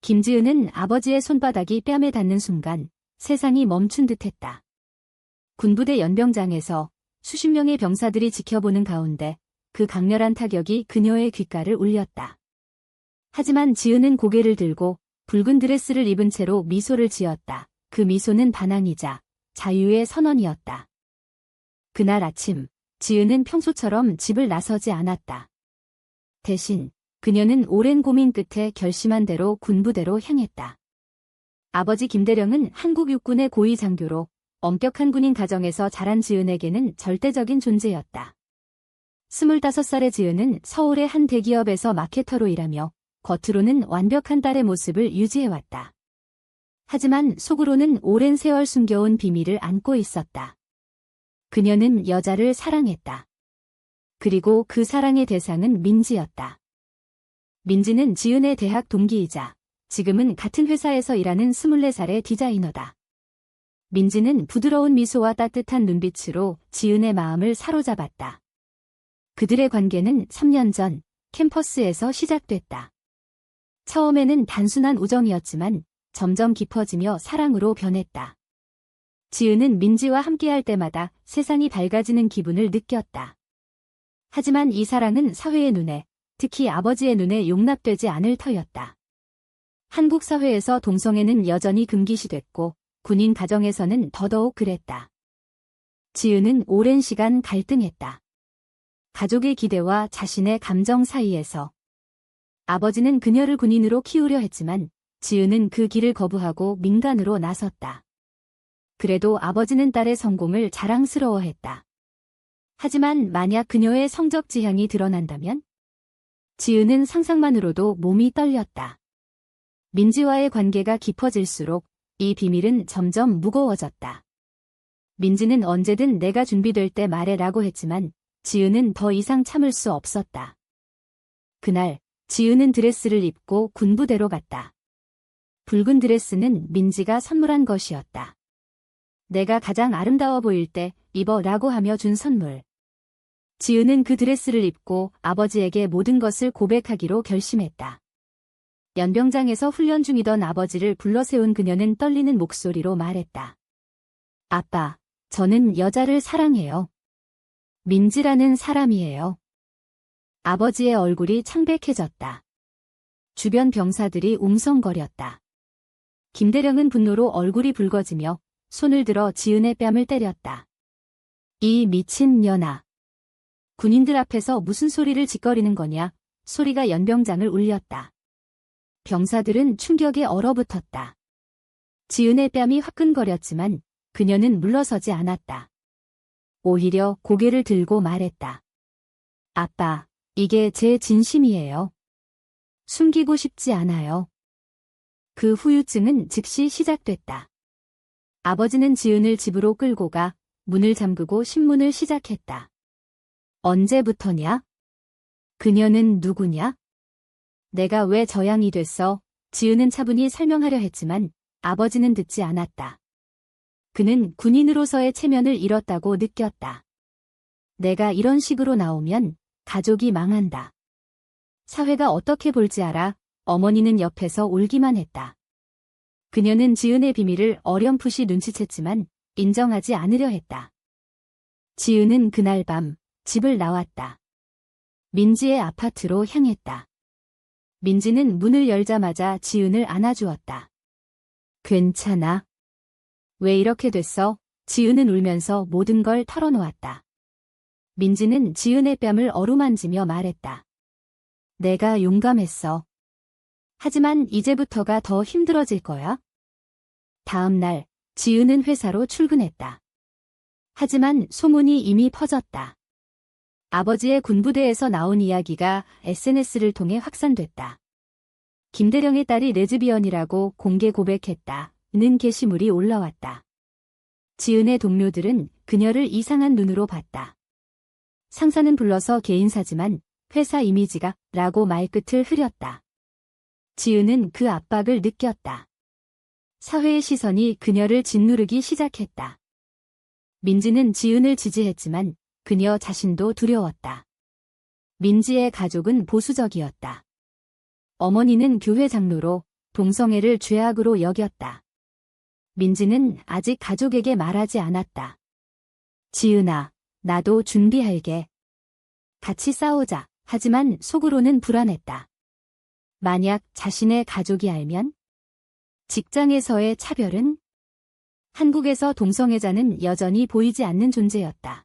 김지은은 아버지의 손바닥이 뺨에 닿는 순간 세상이 멈춘 듯했다. 군부대 연병장에서 수십 명의 병사들이 지켜보는 가운데 그 강렬한 타격이 그녀의 귓가를 울렸다. 하지만 지은은 고개를 들고 붉은 드레스를 입은 채로 미소를 지었다. 그 미소는 반항이자 자유의 선언이었다. 그날 아침, 지은은 평소처럼 집을 나서지 않았다. 대신 그녀는 오랜 고민 끝에 결심한 대로 군부대로 향했다. 아버지 김대령은 한국 육군의 고위 장교로 엄격한 군인 가정에서 자란 지은에게는 절대적인 존재였다. 25살의 지은은 서울의 한 대기업에서 마케터로 일하며 겉으로는 완벽한 딸의 모습을 유지해왔다. 하지만 속으로는 오랜 세월 숨겨온 비밀을 안고 있었다. 그녀는 여자를 사랑했다. 그리고 그 사랑의 대상은 민지였다. 민지는 지은의 대학 동기이자 지금은 같은 회사에서 일하는 24살의 디자이너다. 민지는 부드러운 미소와 따뜻한 눈빛으로 지은의 마음을 사로잡았다. 그들의 관계는 3년 전 캠퍼스에서 시작됐다. 처음에는 단순한 우정이었지만 점점 깊어지며 사랑으로 변했다. 지은은 민지와 함께할 때마다 세상이 밝아지는 기분을 느꼈다. 하지만 이 사랑은 사회의 눈에, 특히 아버지의 눈에 용납되지 않을 터였다. 한국 사회에서 동성애는 여전히 금기시됐고 군인 가정에서는 더더욱 그랬다. 지은은 오랜 시간 갈등했다. 가족의 기대와 자신의 감정 사이에서. 아버지는 그녀를 군인으로 키우려 했지만 지은은 그 길을 거부하고 민간으로 나섰다. 그래도 아버지는 딸의 성공을 자랑스러워했다. 하지만 만약 그녀의 성적 지향이 드러난다면? 지은은 상상만으로도 몸이 떨렸다. 민지와의 관계가 깊어질수록 이 비밀은 점점 무거워졌다. 민지는 언제든 내가 준비될 때 말해라고 했지만 지은은 더 이상 참을 수 없었다. 그날 지은은 드레스를 입고 군부대로 갔다. 붉은 드레스는 민지가 선물한 것이었다. 내가 가장 아름다워 보일 때 입어라고 하며 준 선물. 지은은 그 드레스를 입고 아버지에게 모든 것을 고백하기로 결심했다. 연병장에서 훈련 중이던 아버지를 불러세운 그녀는 떨리는 목소리로 말했다. 아빠, 저는 여자를 사랑해요. 민지라는 사람이에요. 아버지의 얼굴이 창백해졌다. 주변 병사들이 웅성거렸다. 김대령은 분노로 얼굴이 붉어지며 손을 들어 지은의 뺨을 때렸다. 이 미친 년아. 군인들 앞에서 무슨 소리를 짓거리는 거냐? 소리가 연병장을 울렸다. 병사들은 충격에 얼어붙었다. 지은의 뺨이 화끈거렸지만 그녀는 물러서지 않았다. 오히려 고개를 들고 말했다. 아빠, 이게 제 진심이에요. 숨기고 싶지 않아요. 그 후유증은 즉시 시작됐다. 아버지는 지은을 집으로 끌고 가 문을 잠그고 신문을 시작했다. 언제부터냐? 그녀는 누구냐? 내가 왜 저 양이 됐어? 지은은 차분히 설명하려 했지만 아버지는 듣지 않았다. 그는 군인으로서의 체면을 잃었다고 느꼈다. 내가 이런 식으로 나오면 가족이 망한다. 사회가 어떻게 볼지 알아? 어머니는 옆에서 울기만 했다. 그녀는 지은의 비밀을 어렴풋이 눈치챘지만 인정하지 않으려 했다. 지은은 그날 밤 집을 나왔다. 민지의 아파트로 향했다. 민지는 문을 열자마자 지은을 안아주었다. 괜찮아? 왜 이렇게 됐어? 지은은 울면서 모든 걸 털어놓았다. 민지는 지은의 뺨을 어루만지며 말했다. 내가 용감했어. 하지만 이제부터가 더 힘들어질 거야. 다음 날, 지은은 회사로 출근했다. 하지만 소문이 이미 퍼졌다. 아버지의 군부대에서 나온 이야기가 SNS를 통해 확산됐다. 김대령의 딸이 레즈비언이라고 공개 고백했다는 게시물이 올라왔다. 지은의 동료들은 그녀를 이상한 눈으로 봤다. 상사는 불러서 개인사지만 회사 이미지가 라고 말끝을 흐렸다. 지은은 그 압박을 느꼈다. 사회의 시선이 그녀를 짓누르기 시작했다. 민지는 지은을 지지했지만 그녀 자신도 두려웠다. 민지의 가족은 보수적이었다. 어머니는 교회 장로로 동성애를 죄악으로 여겼다. 민지는 아직 가족에게 말하지 않았다. 지은아, 나도 준비할게. 같이 싸우자. 하지만 속으로는 불안했다. 만약 자신의 가족이 알면? 직장에서의 차별은? 한국에서 동성애자는 여전히 보이지 않는 존재였다.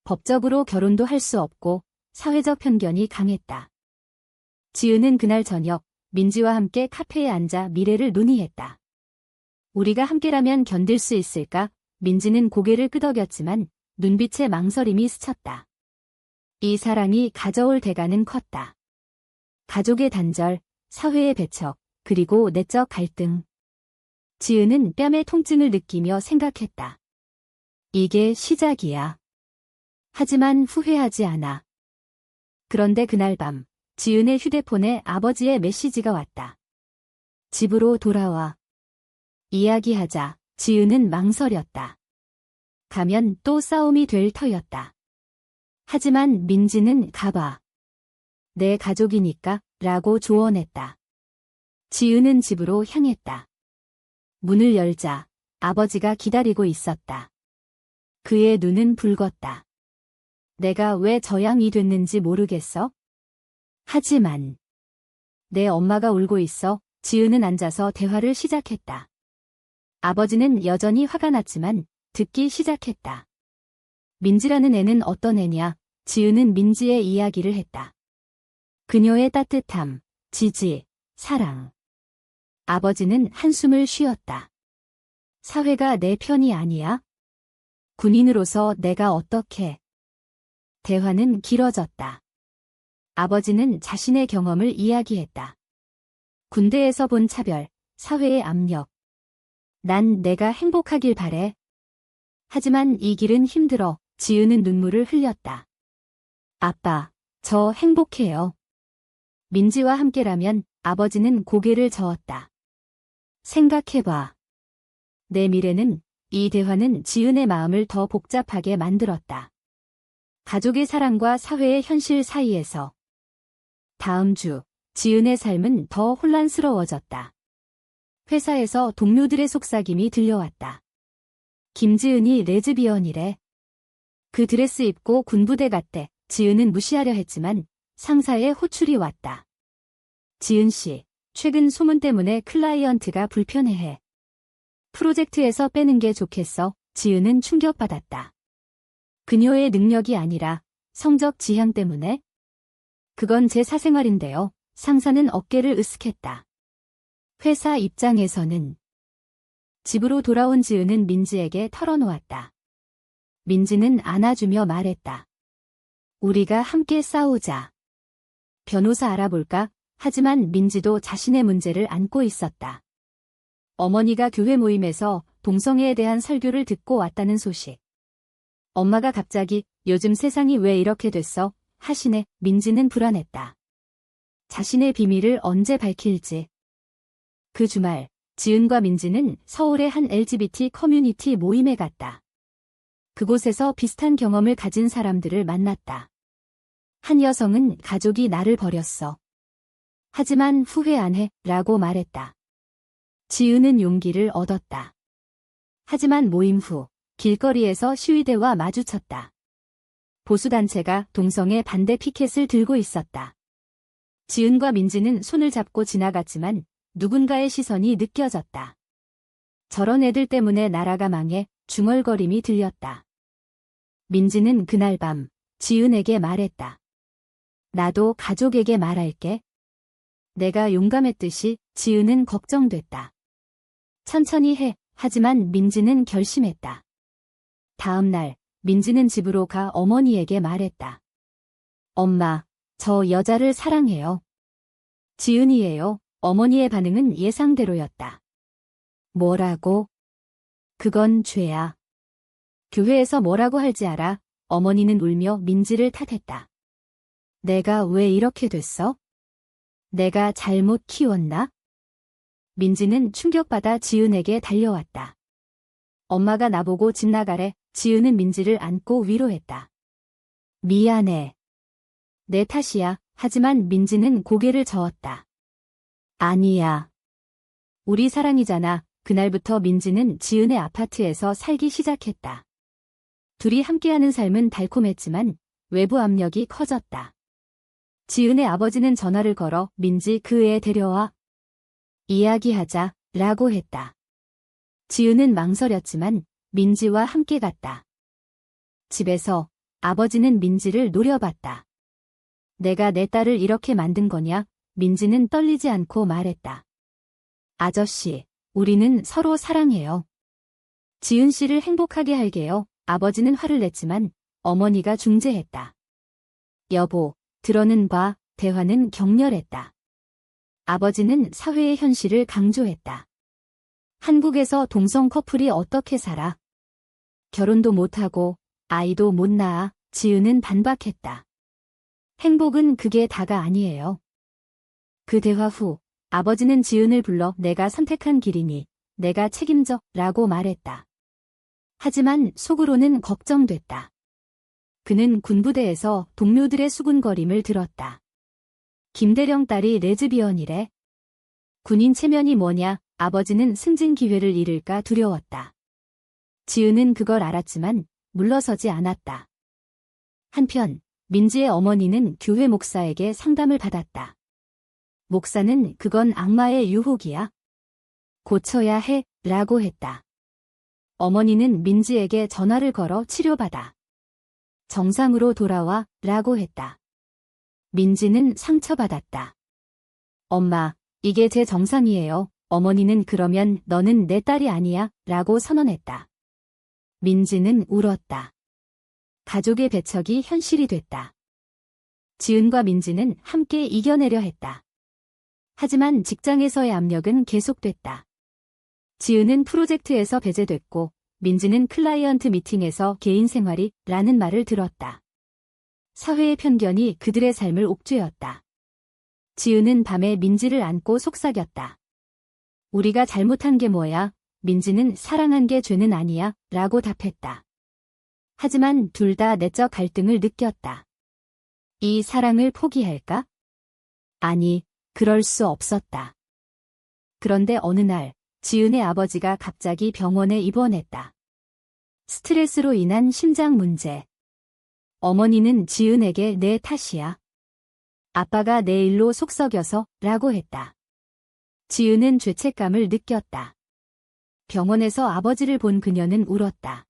법적으로 결혼도 할 수 없고 사회적 편견이 강했다. 지은은 그날 저녁 민지와 함께 카페에 앉아 미래를 논의했다. 우리가 함께라면 견딜 수 있을까? 민지는 고개를 끄덕였지만 눈빛에 망설임이 스쳤다. 이 사랑이 가져올 대가는 컸다. 가족의 단절, 사회의 배척, 그리고 내적 갈등. 지은은 뺨의 통증을 느끼며 생각했다. 이게 시작이야. 하지만 후회하지 않아. 그런데 그날 밤, 지은의 휴대폰에 아버지의 메시지가 왔다. 집으로 돌아와. 이야기하자. 지은은 망설였다. 가면 또 싸움이 될 터였다. 하지만 민지는 가봐. 내 가족이니까 라고 조언했다. 지은은 집으로 향했다. 문을 열자 아버지가 기다리고 있었다. 그의 눈은 붉었다. 내가 왜 저 양이 됐는지 모르겠어? 하지만 내 엄마가 울고 있어. 지은은 앉아서 대화를 시작했다. 아버지는 여전히 화가 났지만 듣기 시작했다. 민지라는 애는 어떤 애냐? 지은은 민지의 이야기를 했다. 그녀의 따뜻함, 지지, 사랑. 아버지는 한숨을 쉬었다. 사회가 내 편이 아니야? 군인으로서 내가 어떻게? 대화는 길어졌다. 아버지는 자신의 경험을 이야기했다. 군대에서 본 차별, 사회의 압력. 난 내가 행복하길 바래. 하지만 이 길은 힘들어. 지은은 눈물을 흘렸다. 아빠, 저 행복해요. 민지와 함께라면. 아버지는 고개를 저었다. 생각해봐. 내 미래는. 이 대화는 지은의 마음을 더 복잡하게 만들었다. 가족의 사랑과 사회의 현실 사이에서. 다음 주, 지은의 삶은 더 혼란스러워졌다. 회사에서 동료들의 속삭임이 들려왔다. 김지은이 레즈비언이래. 그 드레스 입고 군부대 갔대. 지은은 무시하려 했지만 상사의 호출이 왔다. 지은 씨, 최근 소문 때문에 클라이언트가 불편해해. 프로젝트에서 빼는 게 좋겠어. 지은은 충격받았다. 그녀의 능력이 아니라 성적 지향 때문에? 그건 제 사생활인데요. 상사는 어깨를 으쓱했다. 회사 입장에서는. 집으로 돌아온 지은은 민지에게 털어놓았다. 민지는 안아주며 말했다. 우리가 함께 싸우자. 변호사 알아볼까? 하지만 민지도 자신의 문제를 안고 있었다. 어머니가 교회 모임에서 동성애에 대한 설교를 듣고 왔다는 소식. 엄마가 갑자기 요즘 세상이 왜 이렇게 됐어? 하시네. 민지는 불안했다. 자신의 비밀을 언제 밝힐지. 그 주말, 지은과 민지는 서울의 한 LGBT 커뮤니티 모임에 갔다. 그곳에서 비슷한 경험을 가진 사람들을 만났다. 한 여성은 가족이 나를 버렸어. 하지만 후회 안 해, 라고 말했다. 지은은 용기를 얻었다. 하지만 모임 후, 길거리에서 시위대와 마주쳤다. 보수단체가 동성애 반대 피켓을 들고 있었다. 지은과 민지는 손을 잡고 지나갔지만 누군가의 시선이 느껴졌다. 저런 애들 때문에 나라가 망해 중얼거림이 들렸다. 민지는 그날 밤 지은에게 말했다. 나도 가족에게 말할게. 내가 용감했듯이. 지은은 걱정됐다. 천천히 해. 하지만 민지는 결심했다. 다음 날 민지는 집으로 가 어머니에게 말했다. 엄마, 저 여자를 사랑해요. 지은이에요. 어머니의 반응은 예상대로였다. 뭐라고? 그건 죄야. 교회에서 뭐라고 할지 알아? 어머니는 울며 민지를 탓했다. 내가 왜 이렇게 됐어? 내가 잘못 키웠나? 민지는 충격받아 지은에게 달려왔다. 엄마가 나보고 집 나가래. 지은은 민지를 안고 위로했다. 미안해. 내 탓이야. 하지만 민지는 고개를 저었다. 아니야. 우리 사랑이잖아. 그날부터 민지는 지은의 아파트에서 살기 시작했다. 둘이 함께하는 삶은 달콤했지만 외부 압력이 커졌다. 지은의 아버지는 전화를 걸어 민지 그 애 데려와 이야기하자 라고 했다. 지은은 망설였지만 민지와 함께 갔다. 집에서 아버지는 민지를 노려봤다. 내가 내 딸을 이렇게 만든 거냐? 민지는 떨리지 않고 말했다. 아저씨, 우리는 서로 사랑해요. 지은 씨를 행복하게 할게요. 아버지는 화를 냈지만 어머니가 중재했다. 여보, 들어는 봐. 대화는 격렬했다. 아버지는 사회의 현실을 강조했다. 한국에서 동성 커플이 어떻게 살아? 결혼도 못하고 아이도 못 낳아. 지은은 반박했다. 행복은 그게 다가 아니에요. 그 대화 후 아버지는 지은을 불러 내가 선택한 길이니 내가 책임져 라고 말했다. 하지만 속으로는 걱정됐다. 그는 군부대에서 동료들의 수군거림을 들었다. 김대령 딸이 레즈비언이래. 군인 체면이 뭐냐? 아버지는 승진 기회를 잃을까 두려웠다. 지은은 그걸 알았지만 물러서지 않았다. 한편 민지의 어머니는 교회 목사에게 상담을 받았다. 목사는 그건 악마의 유혹이야. 고쳐야 해 라고 했다. 어머니는 민지에게 전화를 걸어 치료받아. 정상으로 돌아와 라고 했다. 민지는 상처받았다. 엄마, 이게 제 정상이에요. 어머니는 그러면 너는 내 딸이 아니야 라고 선언했다. 민지는 울었다. 가족의 배척이 현실이 됐다. 지은과 민지는 함께 이겨내려 했다. 하지만 직장에서의 압력은 계속됐다. 지은은 프로젝트에서 배제됐고 민지는 클라이언트 미팅에서 개인 생활이 라는 말을 들었다. 사회의 편견이 그들의 삶을 옥죄었다. 지은은 밤에 민지를 안고 속삭였다. 우리가 잘못한 게 뭐야? 민지는 사랑한 게 죄는 아니야 라고 답했다. 하지만 둘 다 내적 갈등을 느꼈다. 이 사랑을 포기할까? 아니, 그럴 수 없었다. 그런데 어느 날 지은의 아버지가 갑자기 병원에 입원했다. 스트레스로 인한 심장 문제. 어머니는 지은에게 내 탓이야. 아빠가 내 일로 속썩여서 라고 했다. 지은은 죄책감을 느꼈다. 병원에서 아버지를 본 그녀는 울었다.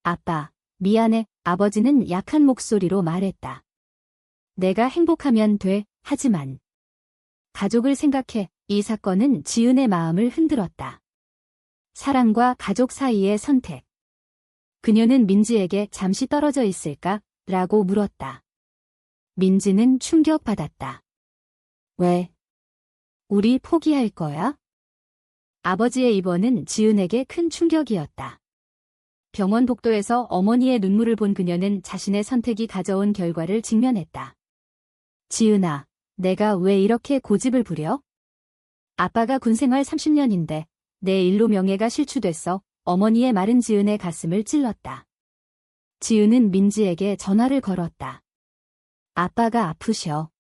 아빠, 미안해. 아버지는 약한 목소리로 말했다. 내가 행복하면 돼. 하지만 가족을 생각해. 이 사건은 지은의 마음을 흔들었다. 사랑과 가족 사이의 선택. 그녀는 민지에게 잠시 떨어져 있을까? 라고 물었다. 민지는 충격받았다. 왜? 우리 포기할 거야? 아버지의 입원은 지은에게 큰 충격이었다. 병원 복도에서 어머니의 눈물을 본 그녀는 자신의 선택이 가져온 결과를 직면했다. 지은아, 내가 왜 이렇게 고집을 부려? 아빠가 군생활 30년인데 내 일로 명예가 실추됐어. 어머니의 말은 지은의 가슴을 찔렀다. 지은은 민지에게 전화를 걸었다. 아빠가 아프셔.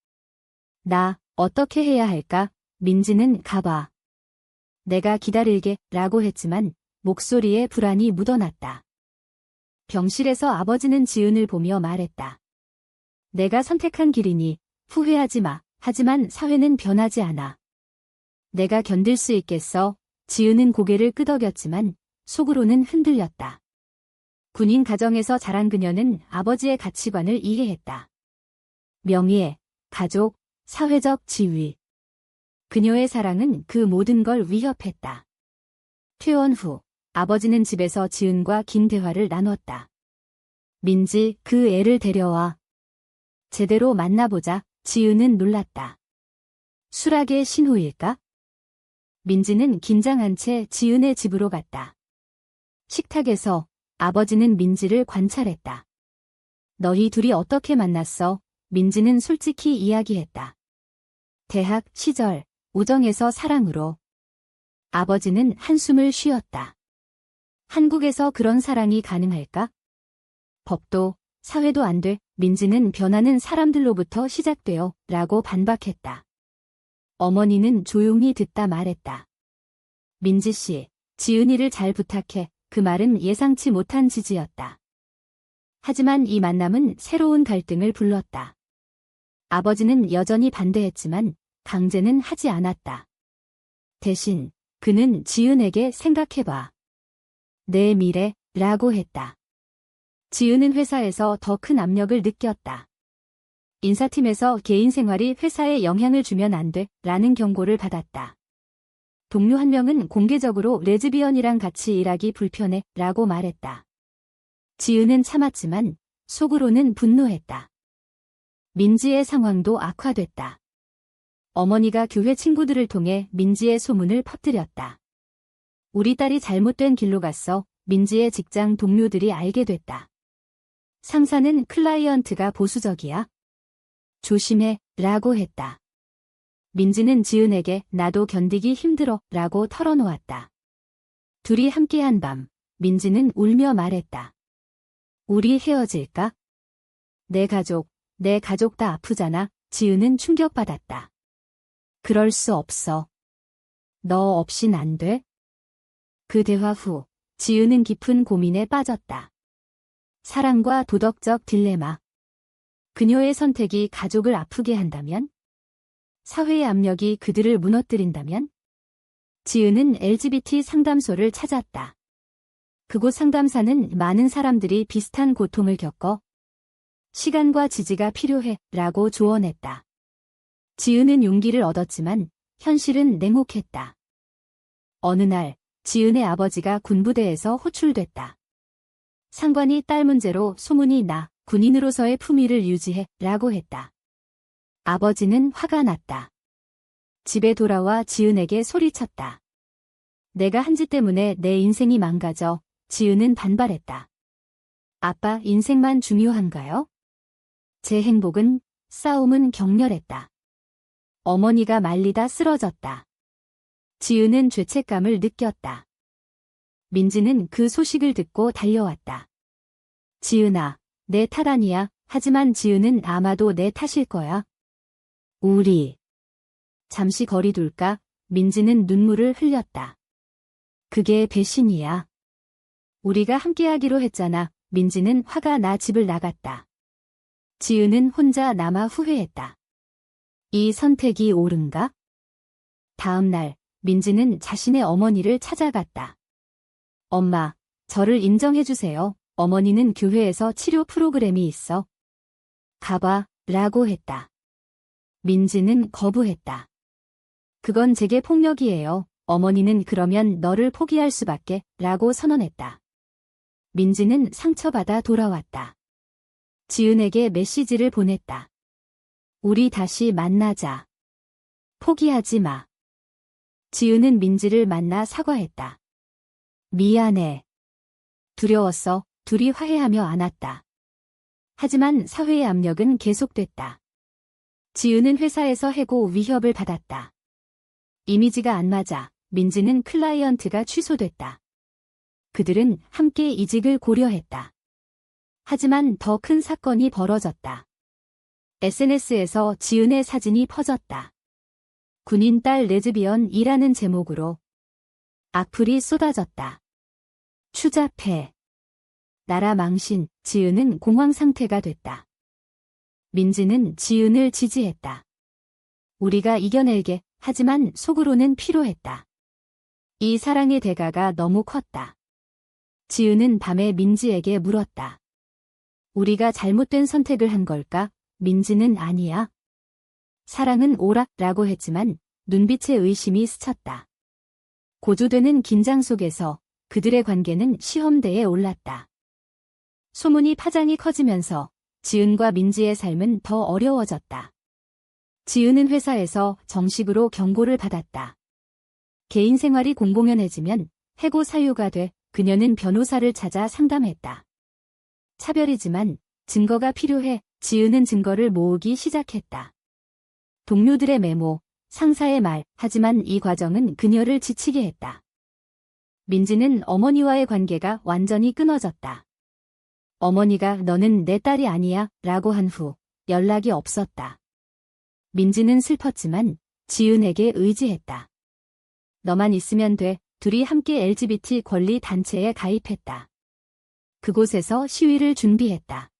나 어떻게 해야 할까? 민지는 가봐. 내가 기다릴게 라고 했지만 목소리에 불안이 묻어났다. 병실에서 아버지는 지은을 보며 말했다. 내가 선택한 길이니 후회하지 마. 하지만 사회는 변하지 않아. 내가 견딜 수 있겠어? 지은은 고개를 끄덕였지만 속으로는 흔들렸다. 군인 가정에서 자란 그녀는 아버지의 가치관을 이해했다. 명예, 가족, 사회적 지위. 그녀의 사랑은 그 모든 걸 위협했다. 퇴원 후 아버지는 집에서 지은과 긴 대화를 나눴다. 민지, 그 애를 데려와. 제대로 만나보자. 지은은 놀랐다. 수락의 신호일까? 민지는 긴장한 채 지은의 집으로 갔다. 식탁에서 아버지는 민지를 관찰했다. 너희 둘이 어떻게 만났어? 민지는 솔직히 이야기했다. 대학 시절, 우정에서 사랑으로. 아버지는 한숨을 쉬었다. 한국에서 그런 사랑이 가능할까? 법도, 사회도 안 돼. 민지는 변하는 사람들로부터 시작돼요. 라고 반박했다. 어머니는 조용히 듣다 말했다. 민지 씨, 지은이를 잘 부탁해. 그 말은 예상치 못한 지지였다. 하지만 이 만남은 새로운 갈등을 불렀다. 아버지는 여전히 반대했지만 강제는 하지 않았다. 대신 그는 지은에게 생각해봐. 내 미래라고 했다. 지은은 회사에서 더 큰 압력을 느꼈다. 인사팀에서 개인 생활이 회사에 영향을 주면 안 돼 라는 경고를 받았다. 동료 한 명은 공개적으로 레즈비언이랑 같이 일하기 불편해 라고 말했다. 지은은 참았지만 속으로는 분노했다. 민지의 상황도 악화됐다. 어머니가 교회 친구들을 통해 민지의 소문을 퍼뜨렸다. 우리 딸이 잘못된 길로 갔어. 민지의 직장 동료들이 알게 됐다. 상사는 클라이언트가 보수적이야. 조심해 라고 했다. 민지는 지은에게 나도 견디기 힘들어 라고 털어놓았다. 둘이 함께한 밤, 민지는 울며 말했다. 우리 헤어질까? 내 가족 다 아프잖아. 지은은 충격받았다. 그럴 수 없어. 너 없인 안 돼? 그 대화 후, 지은은 깊은 고민에 빠졌다. 사랑과 도덕적 딜레마. 그녀의 선택이 가족을 아프게 한다면? 사회의 압력이 그들을 무너뜨린다면? 지은은 LGBT 상담소를 찾았다. 그곳 상담사는 많은 사람들이 비슷한 고통을 겪어 시간과 지지가 필요해 라고 조언했다. 지은은 용기를 얻었지만 현실은 냉혹했다. 어느 날 지은의 아버지가 군부대에서 호출됐다. 상관이 딸 문제로 소문이 나 군인으로서의 품위를 유지해 라고 했다. 아버지는 화가 났다. 집에 돌아와 지은에게 소리쳤다. 내가 한 짓 때문에 내 인생이 망가져. 지은은 반발했다. 아빠 인생만 중요한가요? 제 행복은, 싸움은 격렬했다. 어머니가 말리다 쓰러졌다. 지은은 죄책감을 느꼈다. 민지는 그 소식을 듣고 달려왔다. 지은아, 내 탓 아니야. 하지만 지은은 아마도 내 탓일 거야. 우리 잠시 거리 둘까? 민지는 눈물을 흘렸다. 그게 배신이야. 우리가 함께하기로 했잖아. 민지는 화가 나 집을 나갔다. 지은은 혼자 남아 후회했다. 이 선택이 옳은가? 다음 날 민지는 자신의 어머니를 찾아갔다. 엄마, 저를 인정해주세요. 어머니는 교회에서 치료 프로그램이 있어. 가봐 라고 했다. 민지는 거부했다. 그건 제게 폭력이에요. 어머니는 그러면 너를 포기할 수밖에 라고 선언했다. 민지는 상처받아 돌아왔다. 지은에게 메시지를 보냈다. 우리 다시 만나자. 포기하지 마. 지은은 민지를 만나 사과했다. 미안해. 두려웠어. 둘이 화해하며 안았다. 하지만 사회의 압력은 계속됐다. 지은은 회사에서 해고 위협을 받았다. 이미지가 안 맞아 민지는 클라이언트가 취소됐다. 그들은 함께 이직을 고려했다. 하지만 더 큰 사건이 벌어졌다. SNS에서 지은의 사진이 퍼졌다. 군인 딸 레즈비언이라는 제목으로 악플이 쏟아졌다. 추잡해. 나라 망신, 지은은 공황 상태가 됐다. 민지는 지은을 지지했다. 우리가 이겨낼게. 하지만 속으로는 피로했다. 이 사랑의 대가가 너무 컸다. 지은은 밤에 민지에게 물었다. 우리가 잘못된 선택을 한 걸까? 민지는 아니야. 사랑은 오라 라고 했지만 눈빛에 의심이 스쳤다. 고조되는 긴장 속에서 그들의 관계는 시험대에 올랐다. 소문이 파장이 커지면서 지은과 민지의 삶은 더 어려워졌다. 지은은 회사에서 정식으로 경고를 받았다. 개인 생활이 공공연해지면 해고 사유가 돼 그녀는 변호사를 찾아 상담했다. 차별이지만 증거가 필요해. 지은은 증거를 모으기 시작했다. 동료들의 메모, 상사의 말, 하지만 이 과정은 그녀를 지치게 했다. 민지는 어머니와의 관계가 완전히 끊어졌다. 어머니가 너는 내 딸이 아니야 라고 한 후 연락이 없었다. 민지는 슬펐지만 지은에게 의지했다. 너만 있으면 돼. 둘이 함께 LGBT 권리 단체에 가입했다. 그곳에서 시위를 준비했다.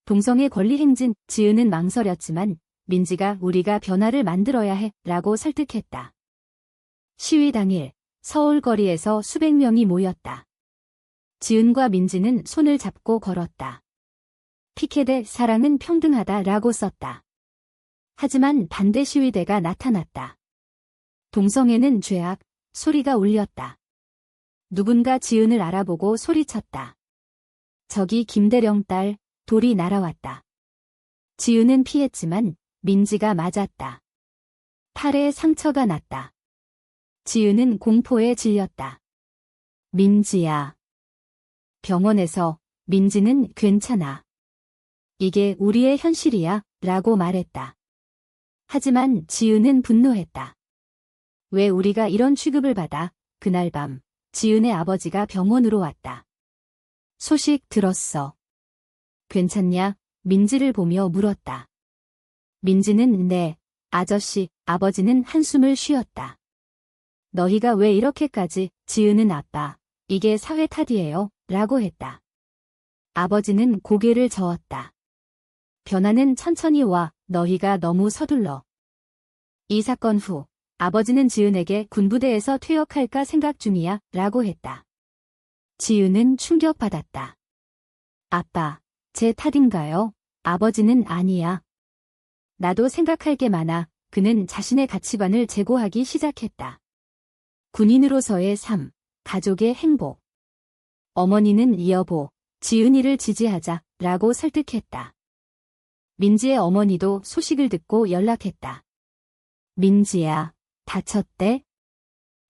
동성애 권리 행진, 지은은 망설였지만 민지가 우리가 변화를 만들어야 해 라고 설득했다. 시위 당일 서울 거리에서 수백 명이 모였다. 지은과 민지는 손을 잡고 걸었다. 피켓에 사랑은 평등하다 라고 썼다. 하지만 반대 시위대가 나타났다. 동성애는 죄악, 소리가 울렸다. 누군가 지은을 알아보고 소리쳤다. 저기 김대령 딸, 돌이 날아왔다. 지은은 피했지만 민지가 맞았다. 팔에 상처가 났다. 지은은 공포에 질렸다. 민지야. 병원에서 민지는 괜찮아. 이게 우리의 현실이야 라고 말했다. 하지만 지은은 분노했다. 왜 우리가 이런 취급을 받아? 그날 밤 지은의 아버지가 병원으로 왔다. 소식 들었어. 괜찮냐? 민지를 보며 물었다. 민지는 네, 아저씨, 아버지는 한숨을 쉬었다. 너희가 왜 이렇게까지? 지은은 아빠, 이게 사회 탓이에요 라고 했다. 아버지는 고개를 저었다. 변화는 천천히 와, 너희가 너무 서둘러. 이 사건 후 아버지는 지은에게 군부대에서 퇴역할까 생각 중이야 라고 했다. 지은은 충격받았다. 아빠, 제 탓인가요? 아버지는 아니야. 나도 생각할 게 많아. 그는 자신의 가치관을 재고하기 시작했다. 군인으로서의 삶, 가족의 행복. 어머니는 여보, 지은이를 지지하자 라고 설득했다. 민지의 어머니도 소식을 듣고 연락했다. 민지야, 다쳤대?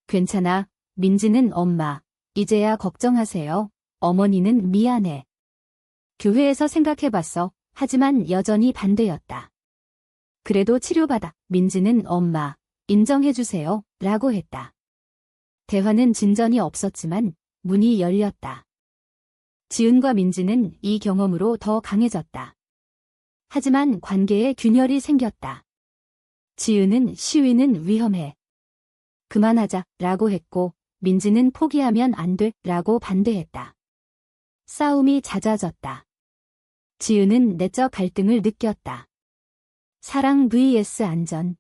괜찮아. 민지는 엄마, 이제야 걱정하세요. 어머니는 미안해. 교회에서 생각해봤어. 하지만 여전히 반대였다. 그래도 치료받아. 민지는 엄마, 인정해주세요. 라고 했다. 대화는 진전이 없었지만 문이 열렸다. 지은과 민지는 이 경험으로 더 강해졌다. 하지만 관계에 균열이 생겼다. 지은은 시위는 위험해. 그만하자 라고 했고 민지는 포기하면 안 돼 라고 반대했다. 싸움이 잦아졌다. 지은은 내적 갈등을 느꼈다. 사랑 vs 안전.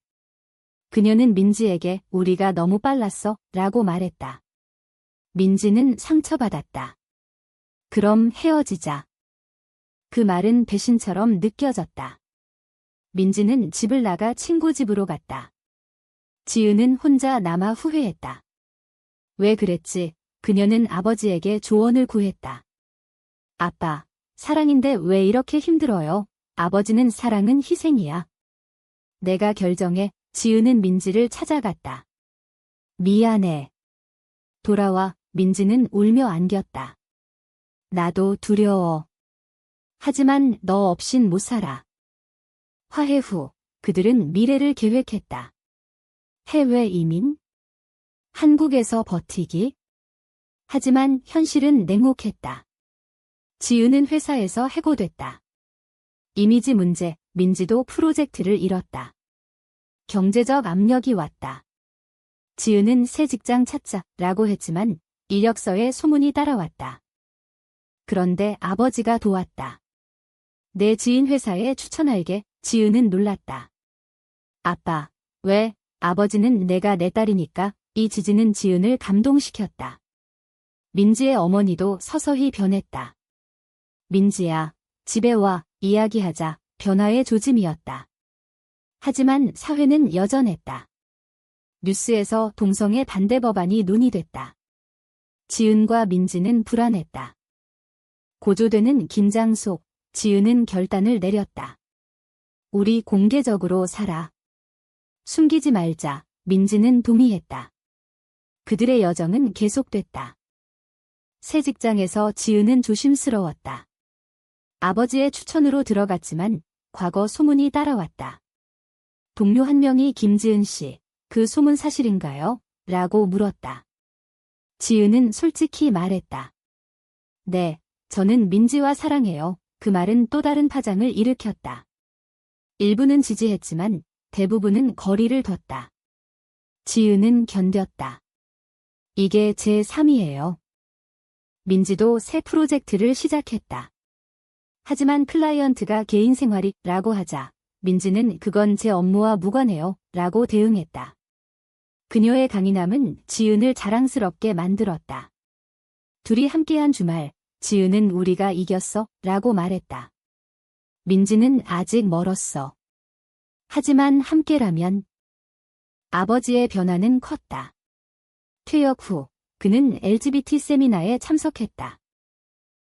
그녀는 민지에게 우리가 너무 빨랐어 라고 말했다. 민지는 상처받았다. 그럼 헤어지자. 그 말은 배신처럼 느껴졌다. 민지는 집을 나가 친구 집으로 갔다. 지은은 혼자 남아 후회했다. 왜 그랬지? 그녀는 아버지에게 조언을 구했다. 아빠, 사랑인데 왜 이렇게 힘들어요? 아버지는 사랑은 희생이야. 내가 결정해. 지은은 민지를 찾아갔다. 미안해. 돌아와. 민지는 울며 안겼다. 나도 두려워. 하지만 너 없인 못 살아. 화해 후 그들은 미래를 계획했다. 해외 이민? 한국에서 버티기? 하지만 현실은 냉혹했다. 지은은 회사에서 해고됐다. 이미지 문제, 민지도 프로젝트를 잃었다. 경제적 압력이 왔다. 지은은 새 직장 찾자 라고 했지만 이력서에 소문이 따라왔다. 그런데 아버지가 도왔다. 내 지인 회사에 추천할게. 지은은 놀랐다. 아빠, 왜? 아버지는 내가 내 딸이니까. 이 지지는 지은을 감동시켰다. 민지의 어머니도 서서히 변했다. 민지야, 집에 와, 이야기하자. 변화의 조짐이었다. 하지만 사회는 여전했다. 뉴스에서 동성애 반대 법안이 논의됐다. 지은과 민지는 불안했다. 고조되는 긴장 속 지은은 결단을 내렸다. 우리 공개적으로 살아. 숨기지 말자. 민지는 동의했다. 그들의 여정은 계속됐다. 새 직장에서 지은은 조심스러웠다. 아버지의 추천으로 들어갔지만 과거 소문이 따라왔다. 동료 한 명이 김지은 씨, 그 소문 사실인가요? 라고 물었다. 지은은 솔직히 말했다. 네, 저는 민지와 사랑해요. 그 말은 또 다른 파장을 일으켰다. 일부는 지지했지만 대부분은 거리를 뒀다. 지은은 견뎠다. 이게 제 3위예요. 민지도 새 프로젝트를 시작했다. 하지만 클라이언트가 개인 생활이라고 하자 민지는 그건 제 업무와 무관해요 라고 대응했다. 그녀의 강인함은 지은을 자랑스럽게 만들었다. 둘이 함께한 주말, 지은은 우리가 이겼어 라고 말했다. 민지는 아직 멀었어. 하지만 함께라면. 아버지의 변화는 컸다. 퇴역 후 그는 LGBT 세미나에 참석했다.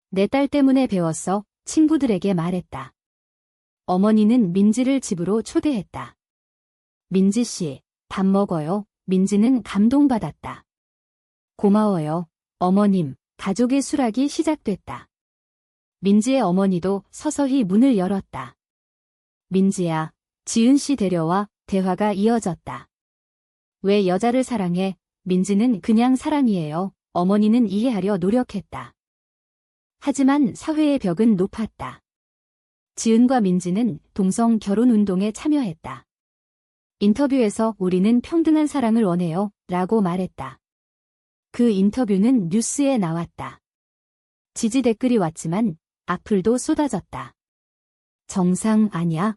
내 딸 때문에 배웠어 친구들에게 말했다. 어머니는 민지를 집으로 초대했다. 민지 씨, 밥 먹어요. 민지는 감동받았다. 고마워요. 어머님, 가족의 수락이 시작됐다. 민지의 어머니도 서서히 문을 열었다. 민지야, 지은 씨 데려와. 대화가 이어졌다. 왜 여자를 사랑해? 민지는 그냥 사랑이에요. 어머니는 이해하려 노력했다. 하지만 사회의 벽은 높았다. 지은과 민지는 동성 결혼 운동에 참여했다. 인터뷰에서 우리는 평등한 사랑을 원해요 라고 말했다. 그 인터뷰는 뉴스에 나왔다. 지지 댓글이 왔지만 악플도 쏟아졌다. 정상 아냐?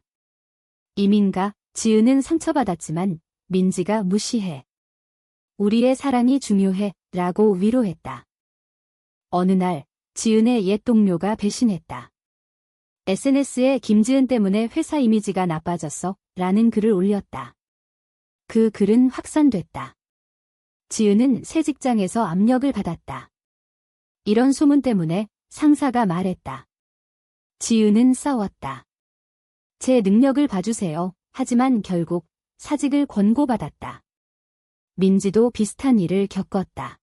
이민가? 지은은 상처받았지만 민지가 무시해. 우리의 사랑이 중요해 라고 위로했다. 어느 날 지은의 옛 동료가 배신했다. SNS에 김지은 때문에 회사 이미지가 나빠졌어 라는 글을 올렸다. 그 글은 확산됐다. 지은은 새 직장에서 압력을 받았다. 이런 소문 때문에 상사가 말했다. 지은은 싸웠다. 제 능력을 봐주세요. 하지만 결국 사직을 권고받았다. 민지도 비슷한 일을 겪었다.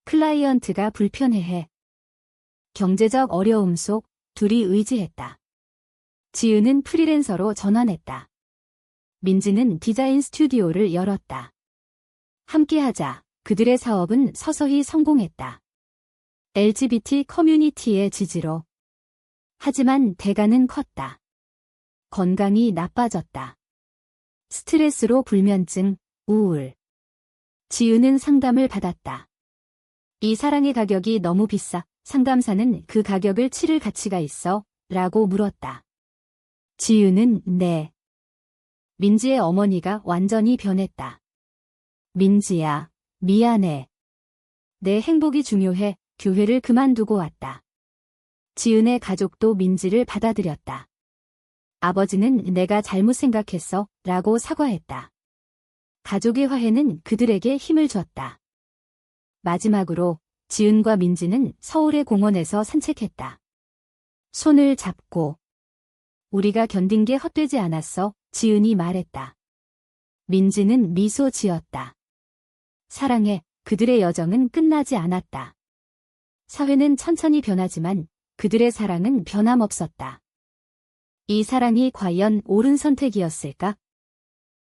클라이언트가 불편해해. 경제적 어려움 속 둘이 의지했다. 지은은 프리랜서로 전환했다. 민지는 디자인 스튜디오를 열었다. 함께하자 그들의 사업은 서서히 성공했다. LGBT 커뮤니티의 지지로. 하지만 대가는 컸다. 건강이 나빠졌다. 스트레스로 불면증, 우울. 지은은 상담을 받았다. 이 사랑의 가격이 너무 비싸. 상담사는 그 가격을 치를 가치가 있어? 라고 물었다. 지은은 네. 민지의 어머니가 완전히 변했다. 민지야, 미안해. 내 행복이 중요해. 교회를 그만두고 왔다. 지은의 가족도 민지를 받아들였다. 아버지는 내가 잘못 생각했어 라고 사과했다. 가족의 화해는 그들에게 힘을 줬다. 마지막으로 지은과 민지는 서울의 공원에서 산책했다. 손을 잡고. 우리가 견딘 게 헛되지 않았어. 지은이 말했다. 민지는 미소 지었다. 사랑해. 그들의 여정은 끝나지 않았다. 사회는 천천히 변하지만 그들의 사랑은 변함없었다. 이 사랑이 과연 옳은 선택이었을까?